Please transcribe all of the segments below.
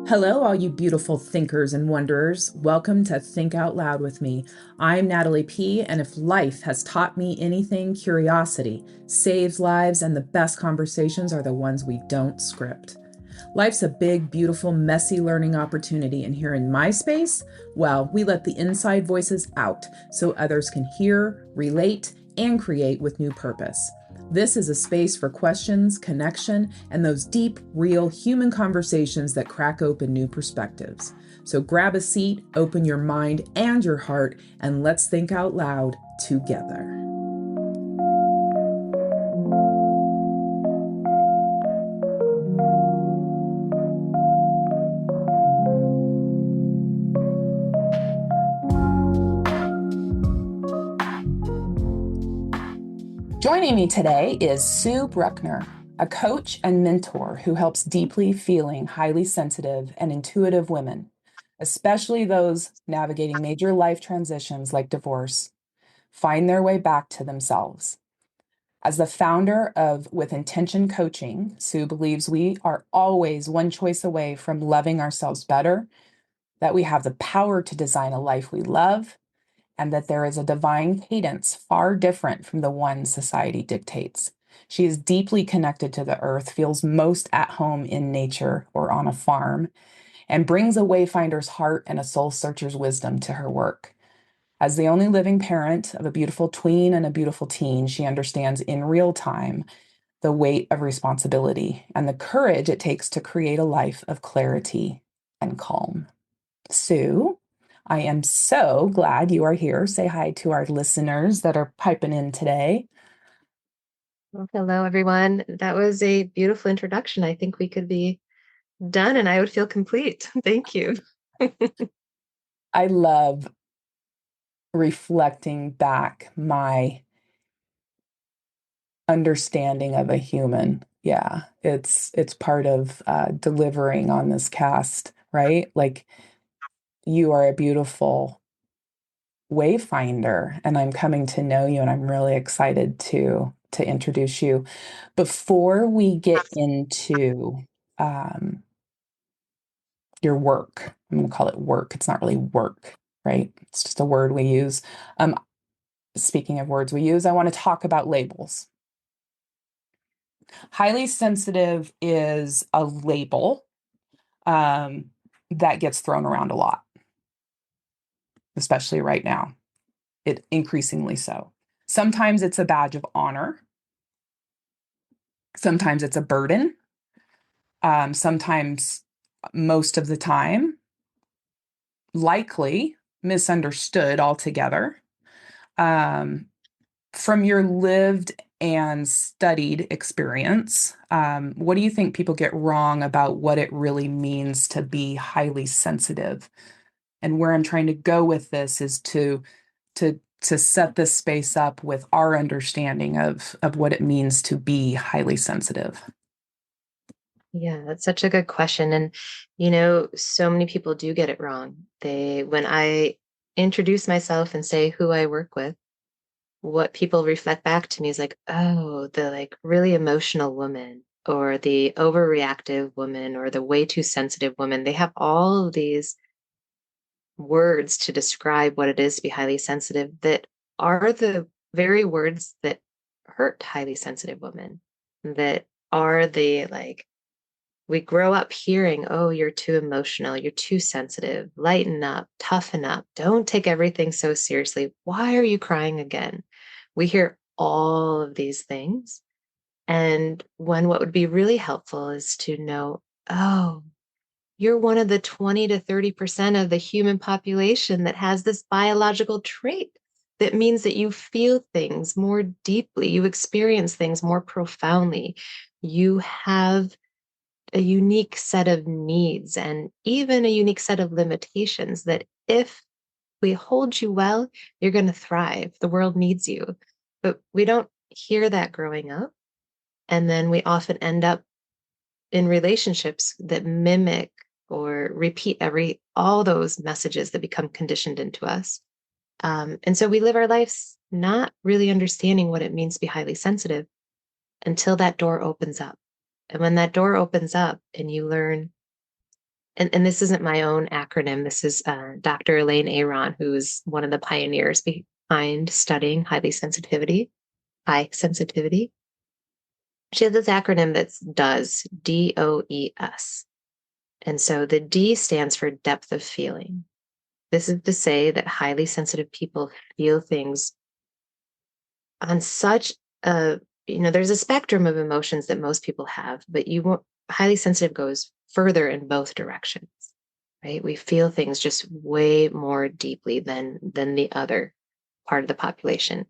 Hello, all you beautiful thinkers and wanderers. Welcome to Think Out Loud with me. I'm Natalie P., and if life has taught me anything, curiosity saves lives, and the best conversations are the ones we don't script. Life's a big, beautiful, messy learning opportunity, and here in my space, well, we let the inside voices out so others can hear, relate, and create with new purpose. This is a space for questions, connection, and those deep, real human conversations that crack open new perspectives. So grab a seat, open your mind and your heart, and let's think out loud together. Joining me today is Sue Bruckner, a coach and mentor who helps deeply feeling, highly sensitive, and intuitive women, especially those navigating major life transitions like divorce, find their way back to themselves. As the founder of With Intention Coaching, Sue believes we are always one choice away from loving ourselves better, that we have the power to design a life we love, and that there is a divine cadence far different from the one society dictates. She is deeply connected to the earth, feels most at home in nature or on a farm, and brings a wayfinder's heart and a soul searcher's wisdom to her work. As the only living parent of a beautiful tween and a beautiful teen, she understands in real time the weight of responsibility and the courage it takes to create a life of clarity and calm. Sue, I am so glad you are here. Say hi to our listeners that are piping in today. Well, hello, everyone. That was a beautiful introduction. I think we could be done and I would feel complete. Thank you. I love reflecting back my understanding of a human. Yeah, it's part of delivering on this cast, right? Like you are a beautiful wayfinder, and I'm coming to know you, and I'm really excited to introduce you. Before we get into um, your work, I'm going to call it work. It's not really work, right? It's just a word we use. Um, Speaking of words we use, I want to talk about labels. Highly sensitive is a label um, that gets thrown around a lot, especially right now. It increasingly so. Sometimes it's a badge of honor. Sometimes it's a burden. Sometimes, most of the time, likely misunderstood altogether. Um, from your lived and studied experience, what do you think people get wrong about what it really means to be highly sensitive? And where I'm trying to go with this is to set this space up with our understanding of what it means to be highly sensitive. Yeah, that's such a good question. And, so many people do get it wrong. When I introduce myself and say who I work with, what people reflect back to me is like, oh, the like really emotional woman or the overreactive woman or the way too sensitive woman. They have all of these words to describe what it is to be highly sensitive that are the very words that hurt highly sensitive women, that are the like, we grow up hearing, oh, you're too emotional, you're too sensitive, lighten up, toughen up, don't take everything so seriously. Why are you crying again? We hear all of these things. And when what would be really helpful is to know, oh, you're one of the 20 to 30% of the human population that has this biological trait that means that you feel things more deeply, you experience things more profoundly. You have a unique set of needs and even a unique set of limitations that if we hold you well, you're going to thrive. The world needs you. But we don't hear that growing up. And then we often end up in relationships that mimic or repeat all those messages that become conditioned into us. And so we live our lives not really understanding what it means to be highly sensitive until that door opens up. And when that door opens up and you learn, and this isn't my own acronym. This is Dr. Elaine Aron, who's one of the pioneers behind studying high sensitivity. She has this acronym that's DOES, DOES. And so the D stands for depth of feeling. This is to say that highly sensitive people feel things on such a, there's a spectrum of emotions that most people have, but highly sensitive goes further in both directions, right? We feel things just way more deeply than the other part of the population.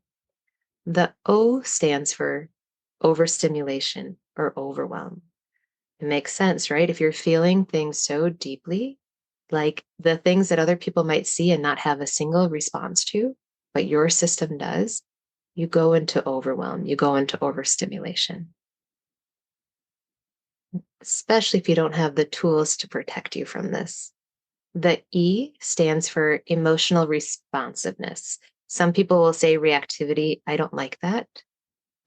The O stands for overstimulation or overwhelm. It makes sense, right? If you're feeling things so deeply, like the things that other people might see and not have a single response to, but your system does, you go into overwhelm, you go into overstimulation, especially if you don't have the tools to protect you from this. The E stands for emotional responsiveness. Some people will say reactivity. I don't like that.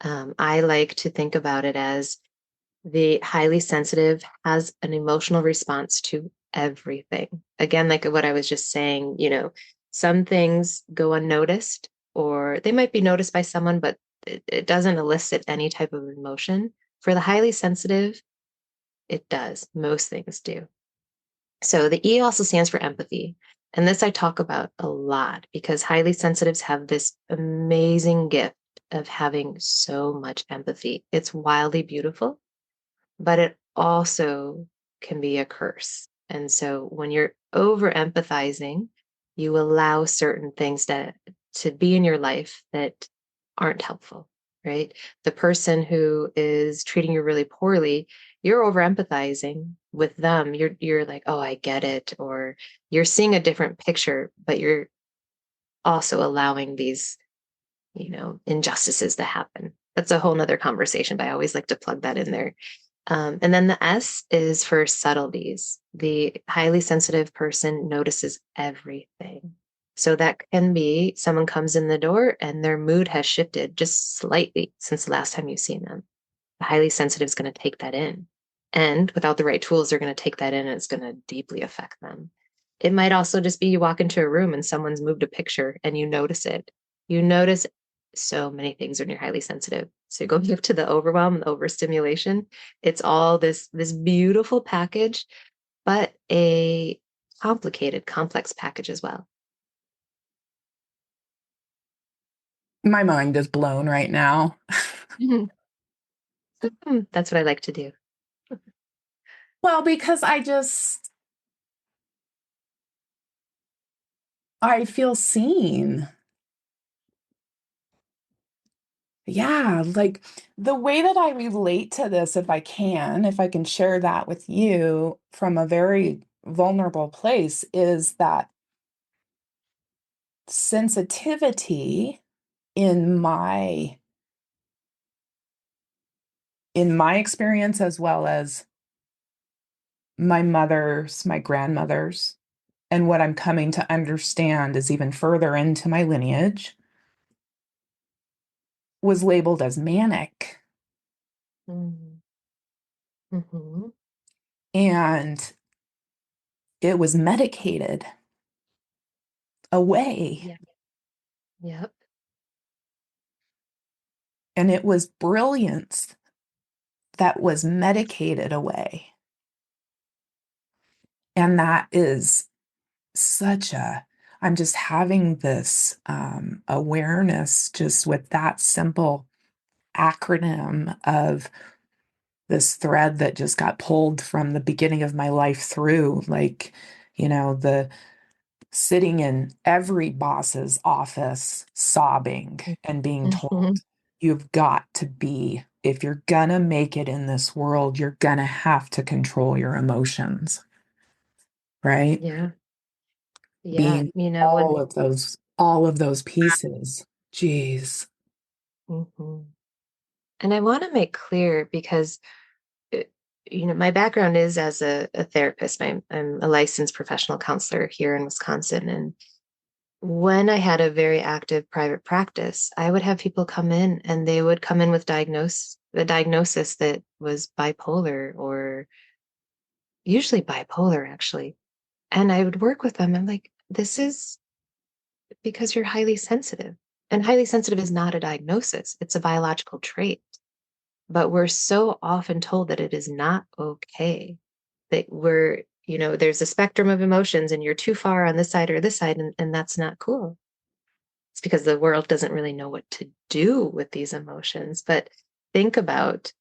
I like to think about it as the highly sensitive has an emotional response to everything. Again, like what I was just saying, some things go unnoticed, or they might be noticed by someone, but it doesn't elicit any type of emotion. For the highly sensitive, it does. Most things do. So the E also stands for empathy. And this I talk about a lot because highly sensitives have this amazing gift of having so much empathy. It's wildly beautiful, but it also can be a curse. And so when you're over empathizing, you allow certain things to be in your life that aren't helpful, right? The person who is treating you really poorly, you're over empathizing with them. You're like, oh, I get it. Or you're seeing a different picture, but you're also allowing these, injustices to happen. That's a whole nother conversation, but I always like to plug that in there. And then the S is for subtleties. The highly sensitive person notices everything. So that can be someone comes in the door and their mood has shifted just slightly since the last time you've seen them. The highly sensitive is going to take that in. And without the right tools, they're going to take that in and it's going to deeply affect them. It might also just be you walk into a room and someone's moved a picture and you notice it. You notice so many things when you're highly sensitive. So going back to the overwhelm and the overstimulation, it's all this beautiful package, but a complicated, complex package as well. My mind is blown right now. That's what I like to do. Well, because I feel seen. Yeah, like the way that I relate to this, if I can share that with you from a very vulnerable place, is that sensitivity in my experience, as well as my grandmother's, and what I'm coming to understand is even further into my lineage, was labeled as manic. Mm-hmm. And it was medicated away. Yeah. Yep. And it was brilliance that was medicated away. And that is I'm just having this awareness just with that simple acronym of this thread that just got pulled from the beginning of my life through, like, the sitting in every boss's office sobbing and being Mm-hmm. told, you've got to be, if you're gonna make it in this world, you're gonna have to control your emotions, right? Yeah. Yeah. Being When all of those pieces. Geez. mhm. And I want to make clear because uh, my background is as a therapist. I'm a licensed professional counselor here in Wisconsin. And when I had a very active private practice, I would have people come in and they would come in with a diagnosis that was bipolar or usually bipolar actually. And I would work with them. I'm like, this is because you're highly sensitive. And highly sensitive is not a diagnosis, it's a biological trait. But we're so often told that it is not okay, that there's a spectrum of emotions and you're too far on this side or this side, and that's not cool. It's because the world doesn't really know what to do with these emotions. But think about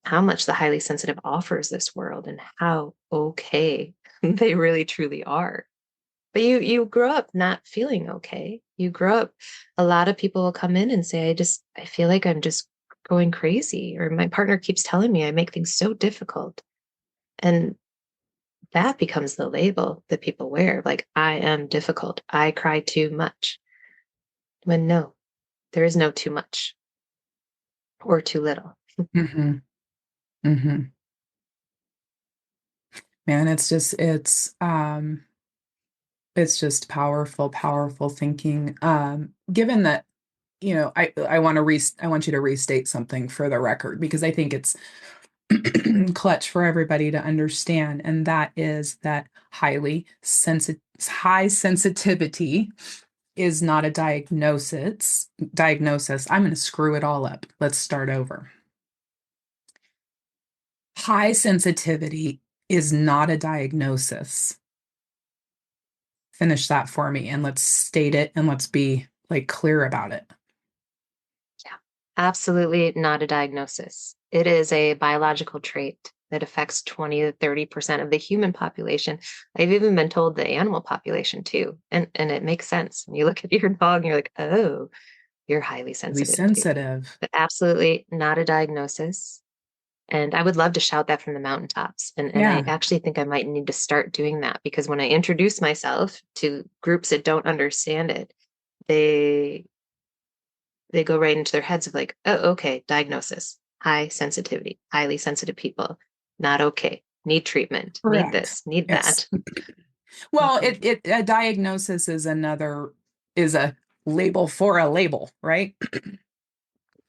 how much the highly sensitive offers this world and how okay they really truly are. But you grow up not feeling okay. You grow up, a lot of people will come in and say, I feel like I'm just going crazy, or my partner keeps telling me I make things so difficult. And that becomes the label that people wear, like, I am difficult. I cry too much. When no, there is no too much or too little. Mm-hmm. Mm-hmm. Man, it's just powerful, powerful thinking. Given that, I want you to restate something for the record because I think it's clutch for everybody to understand, and that is that high sensitivity is not a diagnosis. I'm going to screw it all up. Let's start over. High sensitivity is not a diagnosis. Finish that for me and let's state it and let's be like clear about it. Yeah, absolutely not a diagnosis. It is a biological trait that affects 20 to 30% of the human population. I've even been told the animal population too. And it makes sense. When you look at your dog and you're like, oh, you're highly Be sensitive too. sensitive. But absolutely not a diagnosis. And I would love to shout that from the mountaintops. And I Yeah. actually think I might need to start doing that, because when I introduce myself to groups that don't understand it, they they go right into their heads of like, oh, okay, diagnosis, high sensitivity, highly sensitive people, not okay, need treatment, need Correct. this, need Yes. that. Well, Mhm. it a diagnosis is a label for a label, right?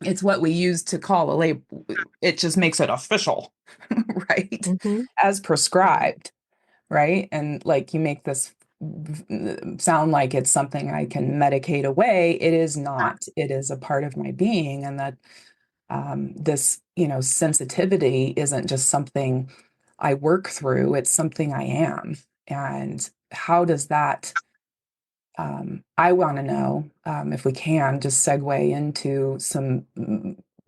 It's what we use to call a label. It just makes it official, right? Mhm. As prescribed, right? And like you make this sound like it's something I can medicate away. It is not. It is a part of my being, and that this, sensitivity isn't just something I work through. It's something I am. And how does that I want to know if we can just segue into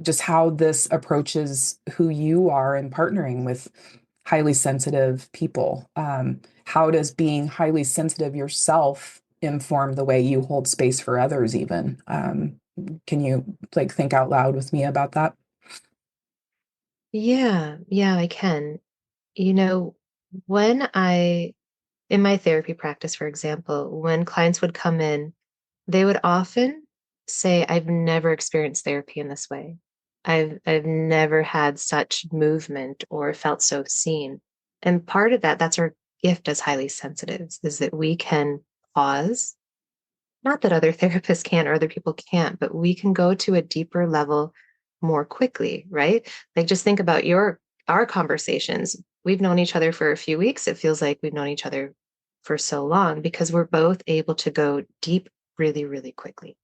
just how this approaches who you are in partnering with highly sensitive people. How does being highly sensitive yourself inform the way you hold space for others, even? Can you like think out loud with me about that? Yeah, I can. You know, when I, in my therapy practice, for example, when clients would come in, they would often say, I've never experienced therapy in this way. I've never had such movement or felt so seen. And part of that's our gift as highly sensitives, is that we can pause. Not that other therapists can't or other people can't, but we can go to a deeper level more quickly, right? Like, just think about our conversations. We've known each other for a few weeks. It feels like we've known each other for so long because we're both able to go deep really, really quickly.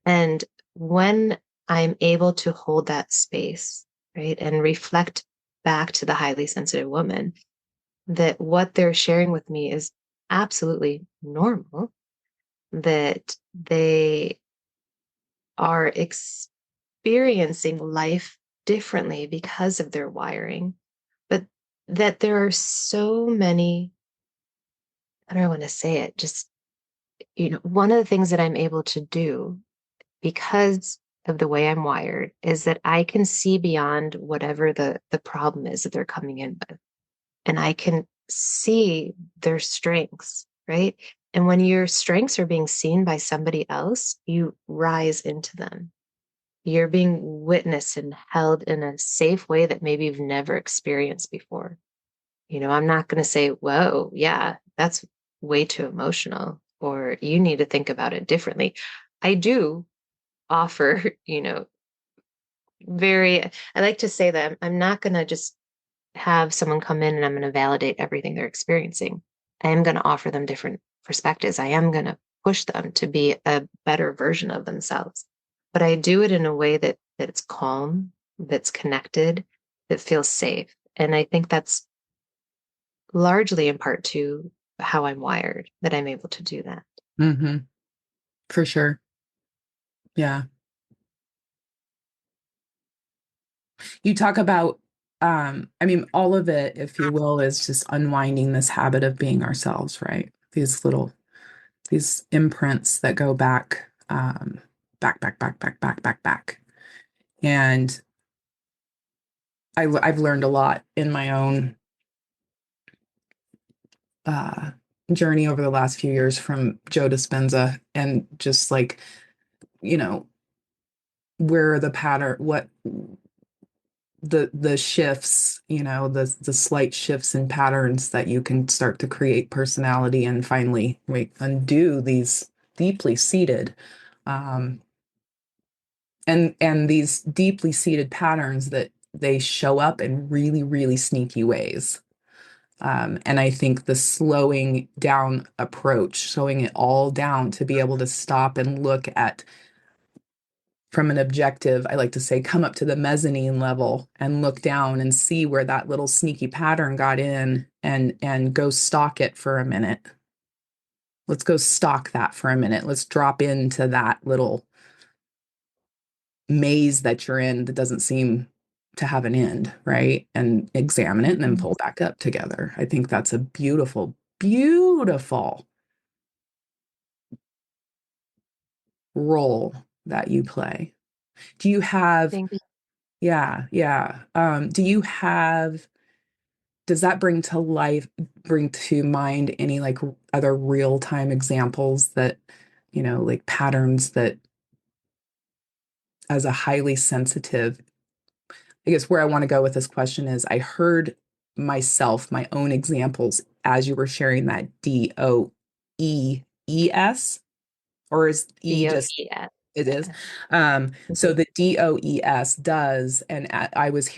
And when I'm able to hold that space, right, and reflect back to the highly sensitive woman that what they're sharing with me is absolutely normal, that they are experiencing life differently because of their wiring, but that there are so many, I don't want to say it, just, one of the things that I'm able to do because of the way I'm wired is that I can see beyond whatever the problem is that they're coming in with. And I can see their strengths, right? And when your strengths are being seen by somebody else, you rise into them. You're being witnessed and held in a safe way that maybe you've never experienced before. I'm not going to say, whoa, yeah, that's way too emotional, or you need to think about it differently. I do offer, very, I like to say that I'm not going to just have someone come in and I'm going to validate everything they're experiencing. I am going to offer them different perspectives. I am going to push them to be a better version of themselves. But I do it in a way that it's calm, that's connected, that feels safe. And I think that's largely in part to how I'm wired, that I'm able to do that. Mm-hmm. For sure. Yeah. You talk about, I mean, all of it, if you will, is just unwinding this habit of being ourselves, right? These imprints that go back, back. And I've learned a lot in my own uh, journey over the last few years from Joe Dispenza, and just like, you know, where the pattern, what the shifts, the slight shifts in patterns that you can start to create personality and finally undo these deeply seated um, and these deeply seated patterns that they show up in really, really sneaky ways. And I think the slowing down approach, slowing it all down to be able to stop and look at from an objective, I like to say, come up to the mezzanine level and look down and see where that little sneaky pattern got in and go stalk it for a minute. Let's go stalk that for a minute. Let's drop into that little maze that you're in that doesn't seem to have an end, right? And examine it and then pull back up together. I think that's a beautiful, beautiful role that you play. Do you have, Thank you. yeah, yeah. Do you have, does that bring to mind any like other real time examples that, like patterns that as a highly sensitive, I guess where I want to go with this question is I heard myself, my own examples as you were sharing that DOEES, or is E just DOES. it is. Yeah. So Mhm. the DOES does, and I was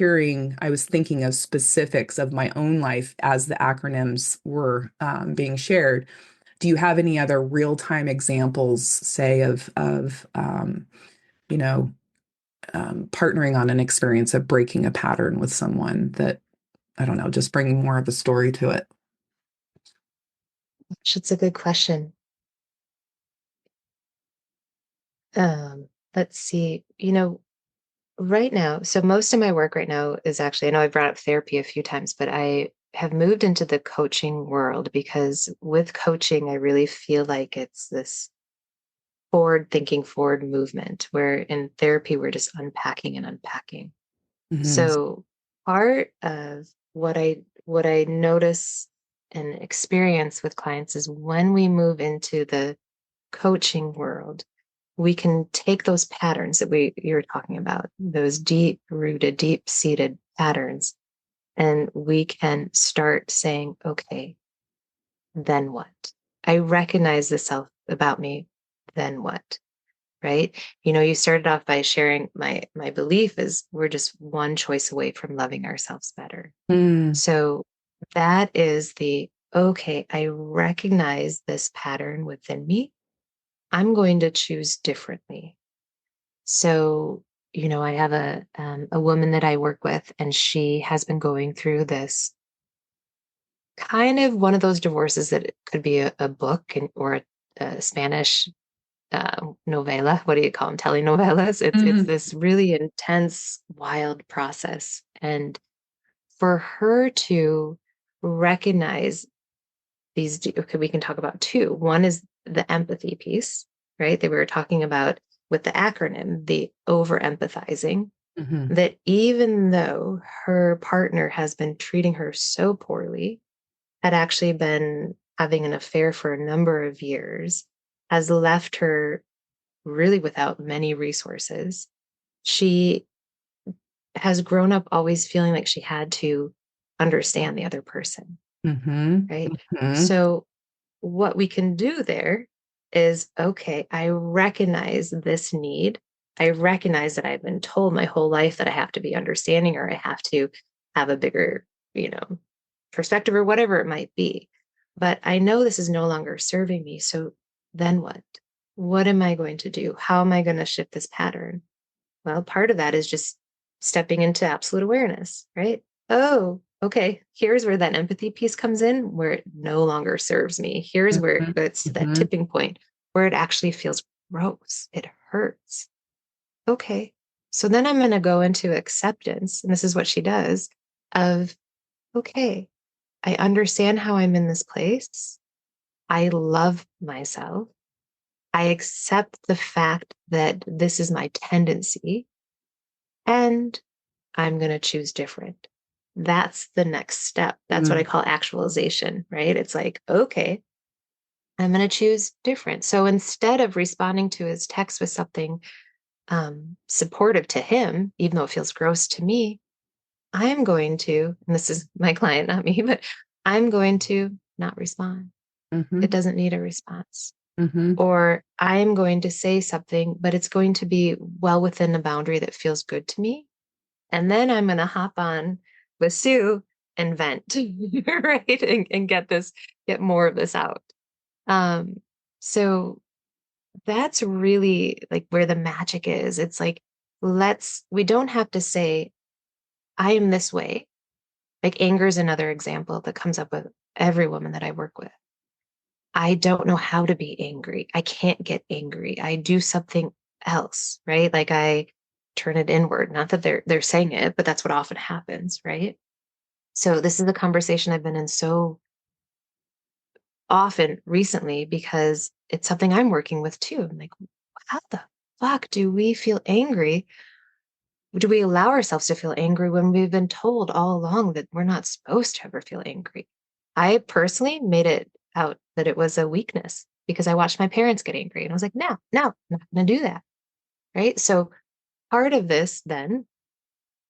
thinking of specifics of my own life as the acronyms were being shared. Do you have any other real-time examples, say, of you know, partnering on an experience of breaking a pattern with someone that, I don't know, just bring more of a story to it? That's a good question. Let's see. Right now, so most of my work right now is actually, I know I brought up therapy a few times, but I have moved into the coaching world because with coaching, I really feel like it's this forward thinking, forward movement, where in therapy, we're just unpacking and unpacking. Mm-hmm. So part of what I notice and experience with clients is when we move into the coaching world, we can take those patterns that you're talking about, those deep rooted, deep seated patterns, and we can start saying, okay, then what? I recognize this self about me, then what? Right? You started off by sharing my belief is we're just one choice away from loving ourselves better. Mm. So that is the okay, I recognize this pattern within me. I'm going to choose differently. So, I have a woman that I work with, and she has been going through this kind of one of those divorces that it could be a book or a Spanish novela. What do you call them? Telenovelas. It's Mm-hmm. this really intense, wild process, and for her to recognize these, okay, we can talk about two. One is the empathy piece, right? That we were talking about with the acronym, the over empathizing, Mm-hmm. that even though her partner has been treating her so poorly, had actually been having an affair for a number of years, has left her really without many resources. She has grown up always feeling like she had to understand the other person, Mm-hmm. right? Mm-hmm. So what we can do there is, okay, I recognize this need. I recognize that I've been told my whole life that I have to be understanding or I have to have a bigger you know, perspective or whatever it might be. But I know this is no longer serving me. So then what? What am I going to do? How am I going to shift this pattern? Well, part of that is just stepping into absolute awareness, right? Oh, okay. Here's where that empathy piece comes in, where it no longer serves me. Here's where it's that Mm-hmm. tipping point where it actually feels gross. It hurts. Okay. So then I'm going to go into acceptance. And this is what she does of, okay, I understand how I'm in this place. I love myself. I accept the fact that this is my tendency and I'm going to choose different. That's the next step. That's what I call actualization, right? It's like, okay, I'm going to choose different. So instead of responding to his text with something supportive to him, even though it feels gross to me, I'm going to, and this is my client, not me, but I'm going to not respond. Mm-hmm. It doesn't need a response. Mm-hmm. Or I'm going to say something, but it's going to be well within the boundary that feels good to me. And then I'm going to hop on with Sue and vent, right? And get more of this out. Um, so that's really like where the magic is. It's like, we don't have to say, I am this way. Like anger is another example that comes up with every woman that I work with. I don't know how to be angry. I can't get angry. I do something else, right? Like I turn it inward. Not that they're saying it, but that's what often happens, right? So this is the conversation I've been in so often recently because it's something I'm working with too. I'm like, how the fuck do we feel angry? Do we allow ourselves to feel angry when we've been told all along that we're not supposed to ever feel angry? I personally made it out that it was a weakness because I watched my parents get angry and I was like, no, I'm not going to do that. Right. So part of this then,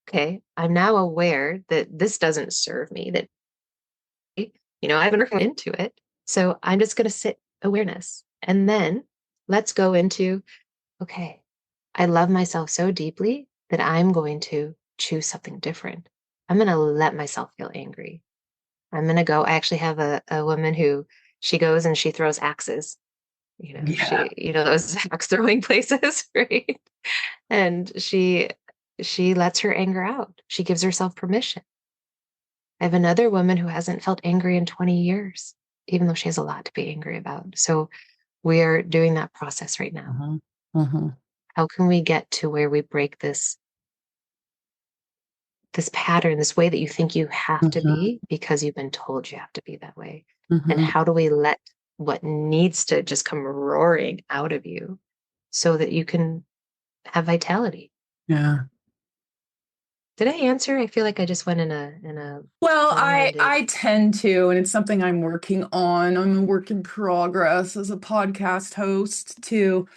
okay, I'm now aware that this doesn't serve me, that, I've been working into it. So I'm just going to sit awareness. And then let's go into, okay, I love myself so deeply that I'm going to choose something different. I'm going to let myself feel angry. I'm going to go. I actually have a woman who she goes and she throws axes. Yeah. Those axe throwing places, right? And she lets her anger out. She gives herself permission. I have another woman who hasn't felt angry in 20 years, even though she has a lot to be angry about. So we are doing that process right now. Uh-huh. Uh-huh. How can we get to where we break this pattern, this way that you think you have to Uh-huh. be because you've been told you have to be that way? And Uh-huh. how do we let what needs to just come roaring out of you so that you can have vitality? Yeah. Did I answer? I feel like I just went in a Well, long-winded. I tend to, and it's something I'm working on. I'm a work in progress as a podcast host to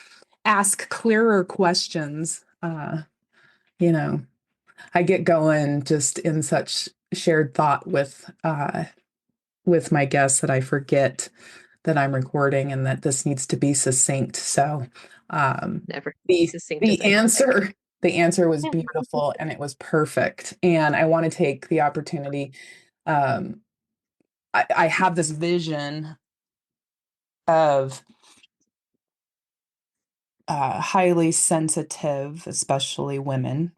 ask clearer questions. You know, I get going just in such shared thought with my guests that I forget that I'm recording and that this needs to be succinct. So, Never the succinct as the I like. answer was beautiful and it was perfect. And I want to take the opportunity. Um, I have this vision of highly sensitive, especially women.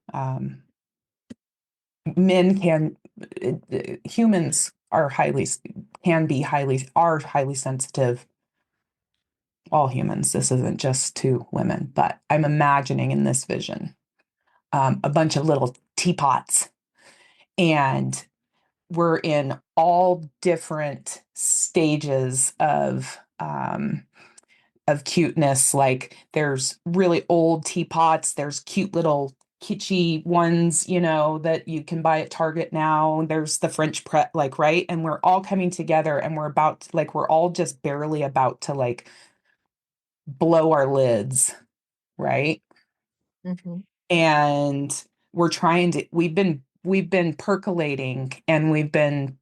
Men can, humans are highly, can be highly, are highly sensitive. All humans. This isn't just to women, but I'm imagining in this vision a bunch of little teapots, and we're in all different stages of cuteness. Like there's really old teapots, there's cute little kitschy ones, that you can buy at Target now. There's the French press, like, right? And we're all coming together and we're all just barely about to like blow our lids, right? Mm-hmm. And we've been percolating and we've been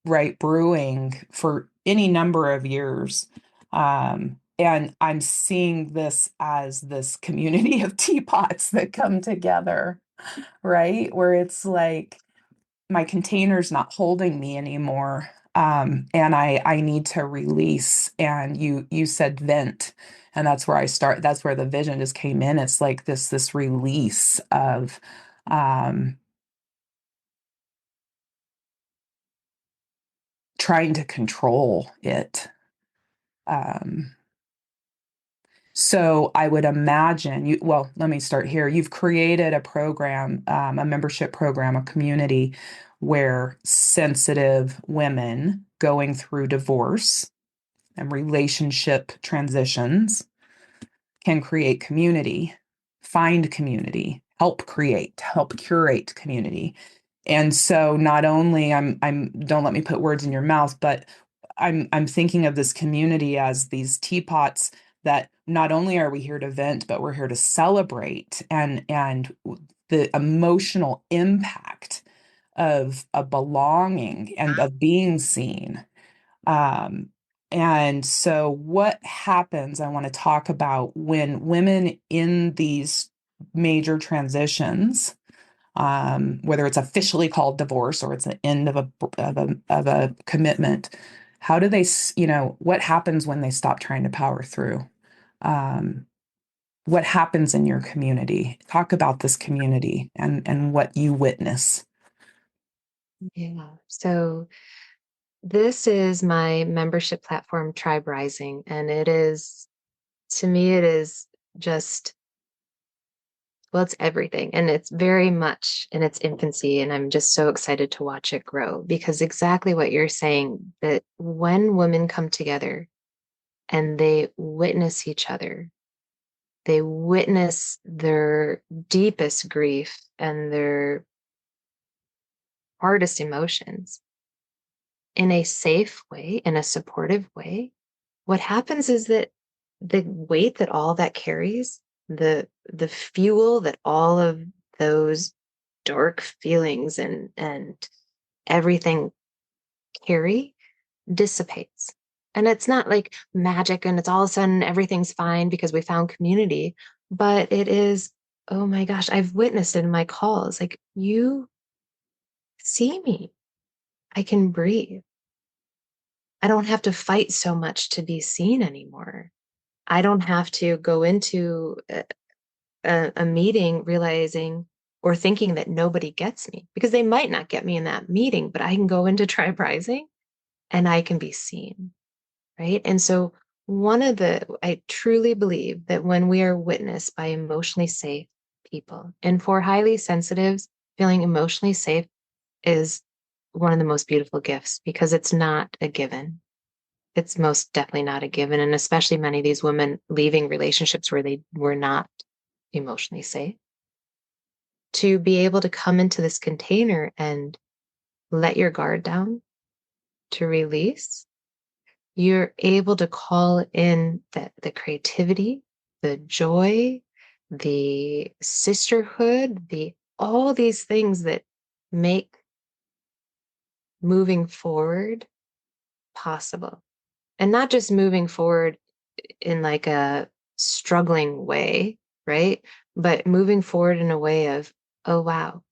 right brewing for any number of years. And I'm seeing this as this community of teapots that come together, right? Where it's like my container's not holding me anymore. And I need to release. And you said vent, and that's where the vision just came in. It's like this release of um trying to control it. Um So I would imagine well, let me start here. You've created a program, a membership program, a community where sensitive women going through divorce and relationship transitions can create community, find community, help curate community. And so not only I'm don't let me put words in your mouth, but I'm thinking of this community as these teapots that not only are we here to vent, but we're here to celebrate and the emotional impact of a belonging and of being seen. Um, and so what happens, I want to talk about when women in these major transitions, whether it's officially called divorce or it's an end of a commitment, how do they, what happens when they stop trying to power through? Um, what happens in your community? Talk about this community and what you witness. Yeah. So this is my membership platform, Tribe Rising, and it is, to me, it is just, well, it's everything. And it's very much in its infancy. And I'm just so excited to watch it grow because exactly what you're saying, that when women come together and they witness each other, they witness their deepest grief and their hardest emotions in a safe way, in a supportive way, what happens is that the weight that all that carries, the fuel that all of those dark feelings and everything carry dissipates. And it's not like magic and it's all of a sudden everything's fine because we found community, but it is, oh my gosh, I've witnessed it in my calls. Like, you see me, I can breathe. I don't have to fight so much to be seen anymore. I don't have to go into a meeting realizing or thinking that nobody gets me, because they might not get me in that meeting, but I can go into Tribe Rising and I can be seen. Right. And so, I truly believe that when we are witnessed by emotionally safe people, and for highly sensitives, feeling emotionally safe is one of the most beautiful gifts because it's not a given. It's most definitely not a given. And especially many of these women leaving relationships where they were not emotionally safe, to be able to come into this container and let your guard down, to release, you're able to call in the creativity, the joy, the sisterhood, the all these things that make moving forward possible. And not just moving forward in like a struggling way, right? But moving forward in a way of, oh wow,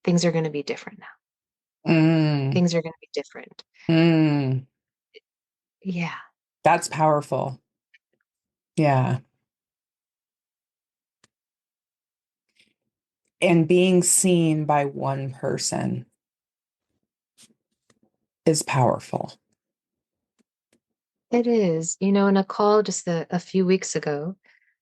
things are going to be different now. Mm, Things are going to be different. mm, Yeah. that's powerful. Yeah. And being seen by one person is powerful. It is. In a call just a few weeks ago,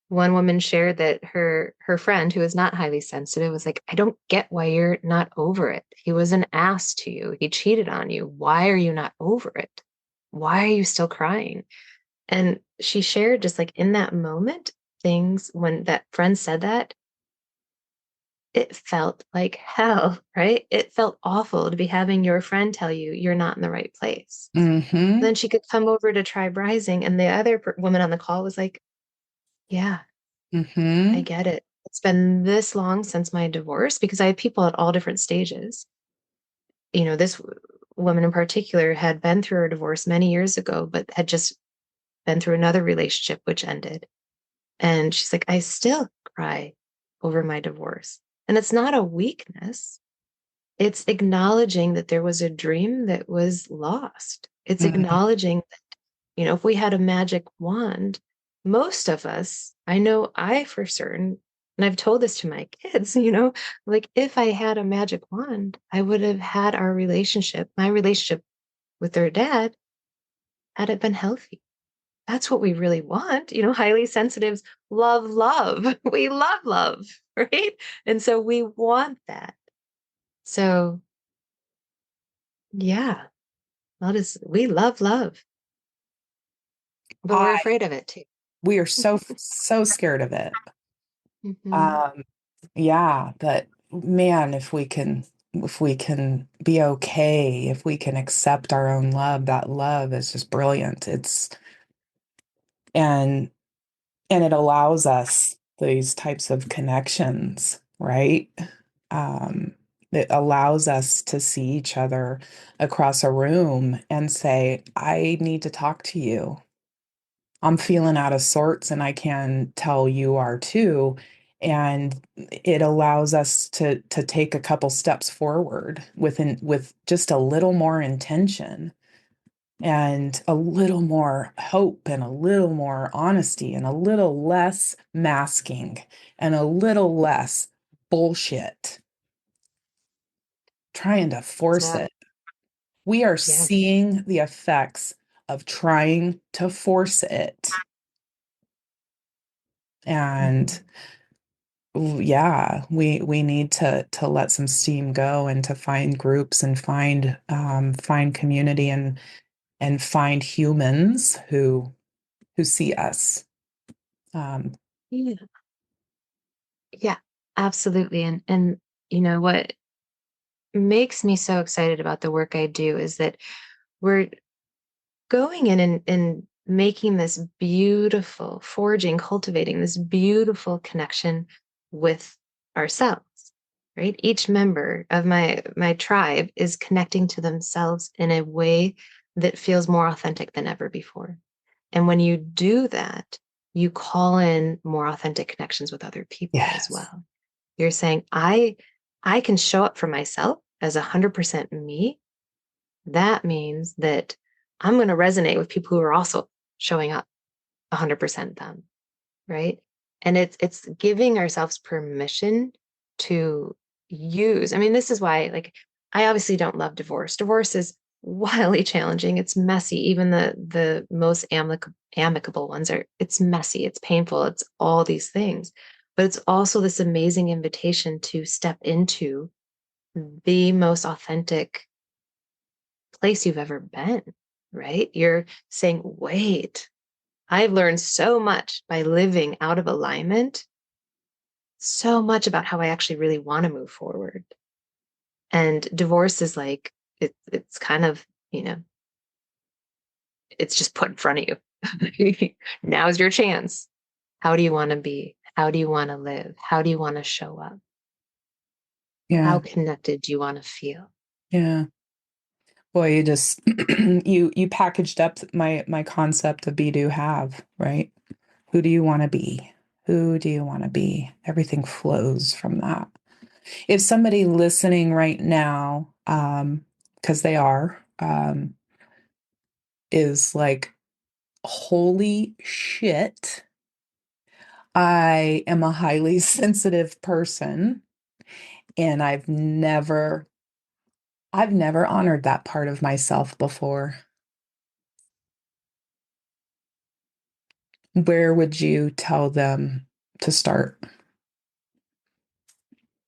one woman shared that her friend, who is not highly sensitive, was like, I don't get why you're not over it. He was an ass to you. He cheated on you. Why are you not over it? Why are you still crying? And she shared, just like in that moment, things when that friend said that, it felt like hell, right? It felt awful to be having your friend tell you you're not in the right place. Mm-hmm. Then she could come over to Tribe Rising, and the other woman on the call was like, yeah, I Mm-hmm. get it. It's been this long since my divorce, because I had people at all different stages. This woman in particular had been through her divorce many years ago, but had just been through another relationship which ended. And she's like, I still cry over my divorce. And it's not a weakness. It's acknowledging that there was a dream that was lost. It's Mhm. acknowledging that, if we had a magic wand, most of us, I know I for certain, and I've told this to my kids, like if I had a magic wand, I would have had my relationship with their dad, had it been healthy. That's what we really want. Highly sensitives love love. We love love, right? And so we want that. So, yeah, we love love, but we're I afraid of it too. we are so scared of it. Hmm. Um, yeah, but man, if we can be okay, if we can accept our own love, that love is just brilliant. And and it allows us these types of connections, right? Um, it allows us to see each other across a room and say, I need to talk to you. I'm feeling out of sorts, and I can tell you are too. And it allows us to take a couple steps forward with just a little more intention and a little more hope and a little more honesty and a little less masking and a little less bullshit trying to force So, it. We are yeah. seeing the effects of trying to force it. And Mhm. yeah, we need to let some steam go and to find groups and find community and find humans who see us. Um, Yeah. Yeah, absolutely. And what makes me so excited about the work I do is that we're going in and making this beautiful, forging, cultivating this beautiful connection with ourselves, right? Each member of my tribe is connecting to themselves in a way that feels more authentic than ever before. And when you do that, you call in more authentic connections with other people as yes. well. You're saying, I can show up for myself as 100% me. That means that I'm going to resonate with people who are also showing up 100% them, right? And it's giving ourselves permission to use. I mean, this is why, like, I obviously don't love divorce. Divorce is wildly challenging. It's messy. Even the most amicable ones are. It's messy. It's painful. It's all these things, but it's also this amazing invitation to step into the most authentic place you've ever been. Right? You're saying, wait, I've learned so much by living out of alignment, so much about how I actually really want to move forward. And divorce is like, it's kind of, it's just put in front of you. Now's your chance. How do you want to be? How do you want to live? How do you want to show up? How Yeah. connected do you want to feel? Yeah. Boy, you just you packaged up my concept of be do have, right? Who do you want to be? Who do you want to be? Everything flows from that. If somebody listening right now, because they are, is like, holy shit, I am a highly sensitive person, and I've never honored that part of myself before. Where would you tell them to start?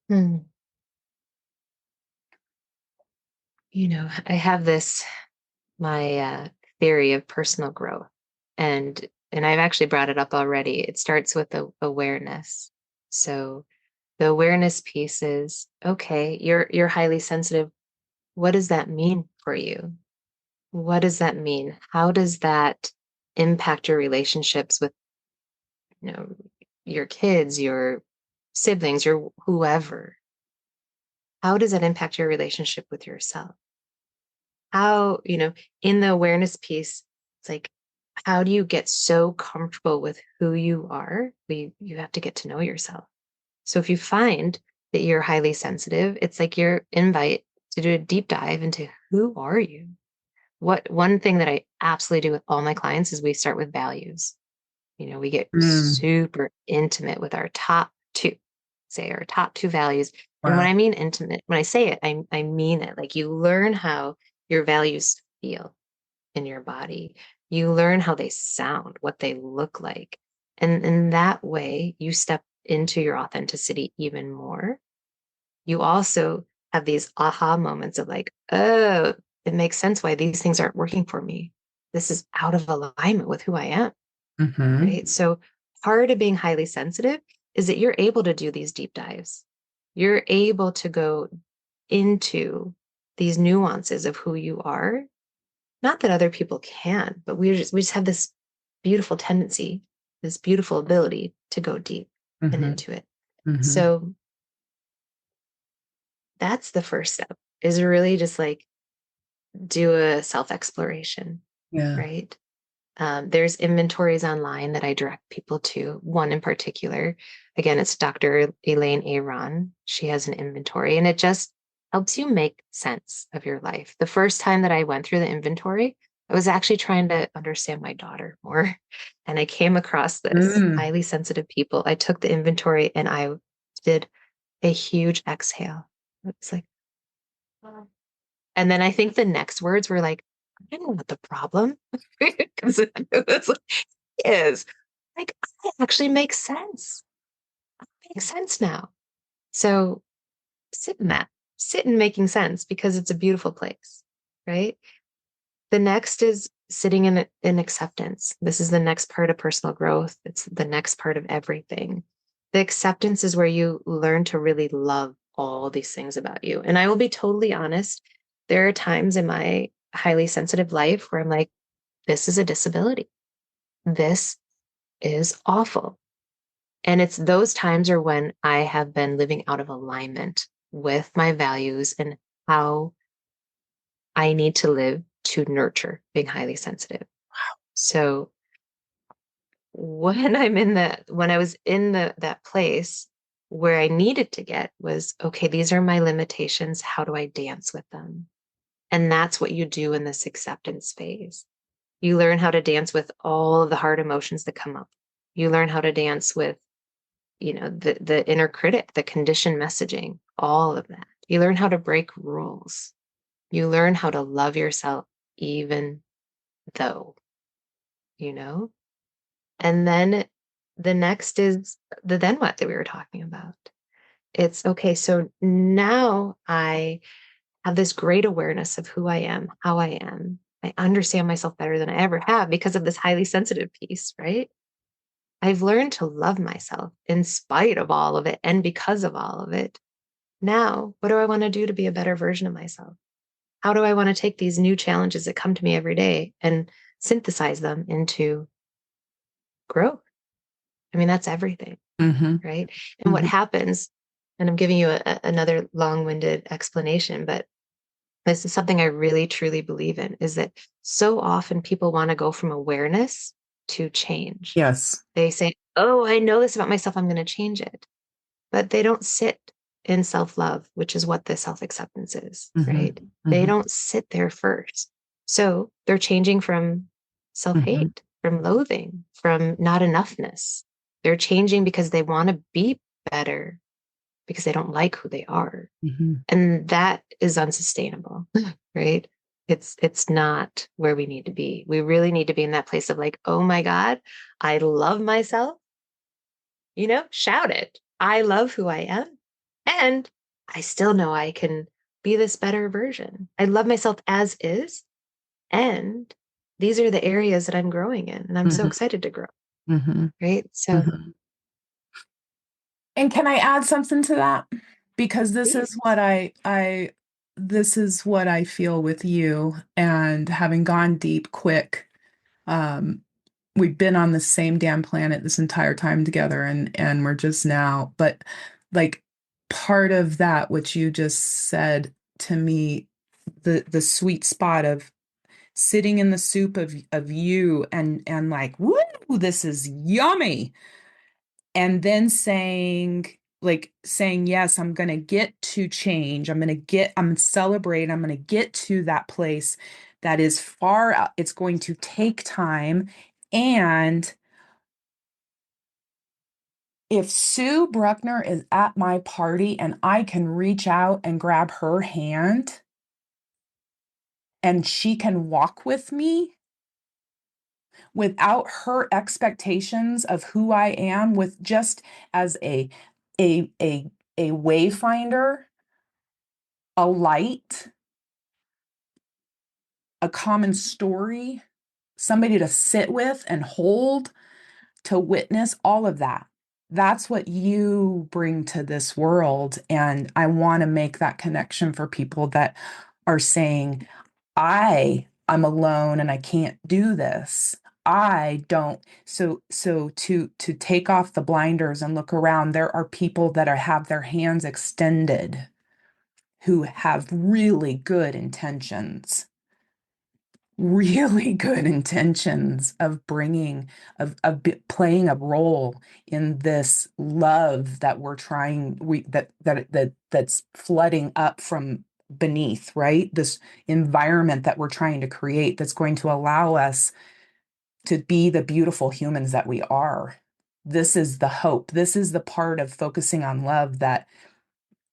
Hmm. I have my theory of personal growth, and I've actually brought it up already. It starts with awareness. So the awareness piece is, okay, you're highly sensitive. What does that mean for you? What does that mean? How does that impact your relationships with, you know, your kids, your siblings, your whoever? How does that impact your relationship with yourself? How, in the awareness piece, it's like, how do you get so comfortable with who you are? You have to get to know yourself. So if you find that you're highly sensitive, it's like your invite to do a deep dive into who are you? What one thing that I absolutely do with all my clients is we start with values. We get Mm. super intimate with our top two, say our top two values. And when Wow. I mean intimate, when I say it, I mean it. Like you learn how your values feel in your body. You learn how they sound, what they look like. And in that way, you step into your authenticity even more. You also have these aha moments of like, oh, it makes sense why these things aren't working for me. This is out of alignment with who I am. Mm-hmm. Right. So part of being highly sensitive is that you're able to do these deep dives. You're able to go into these nuances of who you are. Not that other people can, but we just have this beautiful tendency, this beautiful ability to go deep and Mm-hmm. into it. Mm-hmm. So that's the first step is really just like do a self exploration, Yeah. right? There's inventories online that I direct people to, one in particular. Again, it's Dr. Elaine Aron. She has an inventory and it just helps you make sense of your life. The first time that I went through the inventory, I was actually trying to understand my daughter more. And I came across this Mm. highly sensitive people. I took the inventory and I did a huge exhale. It's like, oh. And then I think the next words were like, I don't know what the problem because it was like, is like I actually makes sense. It makes sense now. So sit in that, sit in making sense because it's a beautiful place, right? The next is sitting in acceptance. This is the next part of personal growth. It's the next part of everything. The acceptance is where you learn to really love all these things about you. And I will be totally honest. There are times in my highly sensitive life where I'm like, this is a disability. This is awful. And it's those times are when I have been living out of alignment with my values and how I need to live to nurture being highly sensitive. So when I was in that place where I needed to get was, okay, these are my limitations. How do I dance with them? And that's what you do in this acceptance phase. You learn how to dance with all of the hard emotions that come up. You learn how to dance with the inner critic, the conditioned messaging, all of that. You learn how to break rules. You learn how to love yourself even though, you know? And then the next is the then what that we were talking about. It's okay, so now I have this great awareness of who I am, how I am. I understand myself better than I ever have because of this highly sensitive piece, right? I've learned to love myself in spite of all of it and because of all of it. Now, what do I want to do to be a better version of myself? How do I want to take these new challenges that come to me every day and synthesize them into growth? I mean, that's everything, Mm-hmm. right? And what Mm-hmm. happens, and I'm giving you another long winded explanation, but this is something I really truly believe in is that so often people want to go from awareness to change. Yes. They say, oh, I know this about myself. I'm going to change it. But they don't sit in self love, which is what the self acceptance is, Mm-hmm. right? They Mm-hmm. don't sit there first. So they're changing from self Mm-hmm. hate, from loathing, from not enoughness. They're changing because they want to be better because they don't like who they are. Mm-hmm. And that is unsustainable, right? It's not where we need to be. We really need to be in that place of like, oh my God, I love myself. Shout it. I love who I am. And I still know I can be this better version. I love myself as is. And these are the areas that I'm growing in. And I'm so Mm-hmm. excited to grow. Mm-hmm. Right. So Mm-hmm. And can I add something to that? Because this is please. what this is what I feel with you and having gone deep quick. Um, we've been on the same damn planet this entire time together and we're just now, but like part of that, which you just said to me, the sweet spot of sitting in the soup of you and like, woo, this is yummy. And then saying, like saying, yes, I'm going to get to change. I'm celebrating. I'm going to get to that place that is far out. It's going to take time. And if Sue Bruckner is at my party and I can reach out and grab her hand and she can walk with me without her expectations of who I am, with just as a a a wayfinder, a light, a common story, somebody to sit with and hold, to witness all of that. That's what you bring to this world. And I want to make that connection for people that are saying, I'm alone and I can't do this. I don't. So to take off the blinders and look around, there are people that have their hands extended who have really good intentions, really good intentions of bringing, playing a role in this love that we're trying, that's flooding up from beneath, right? This environment that we're trying to create that's going to allow us to be the beautiful humans that we are. This is the hope. This is the part of focusing on love that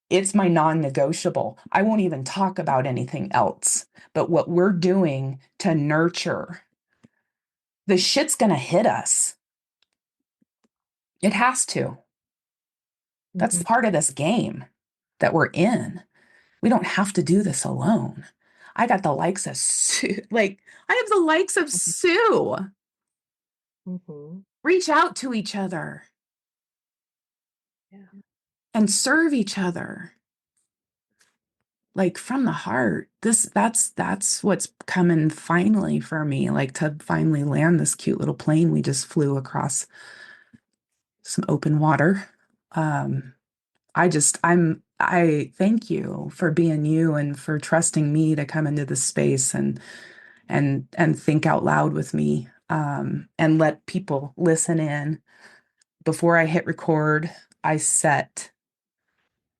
it's my non-negotiable. I won't even talk about anything else. But what we're doing to nurture, the shit's going to hit us. It has to. That's Mhm. part of this game that we're in. We don't have to do this alone. I got the likes of Sue. Like, I have the likes of Sue. Mhm. Reach out to each other Yeah. and serve each other. Like from the heart. That's what's coming finally for me, like to finally land this cute little plane we just flew across some open water. um I thank you for being you and for trusting me to come into this space and think out loud with me, and let people listen in. Before I hit record, I set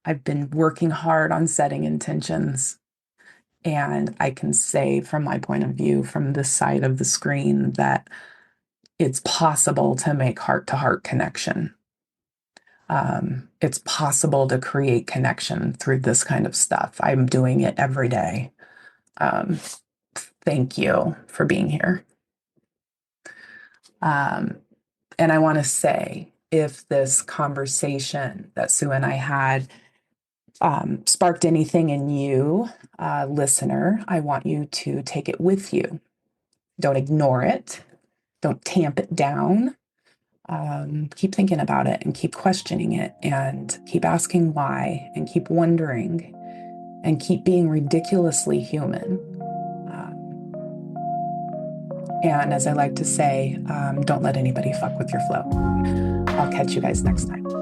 I've been working hard on setting intentions. And I can say, from my point of view, from this side of the screen, that it's possible to make heart to heart connection. It's possible to create connection through this kind of stuff. I'm doing it every day. Um, Thank you for being here. Um, and I want to say, if this conversation that Sue and I had sparked anything in you, listener, I want you to take it with you. Don't ignore it. Don't tamp it down. Keep thinking about it and keep questioning it and keep asking why and keep wondering and keep being ridiculously human. And as I like to say, don't let anybody fuck with your flow. I'll catch you guys next time.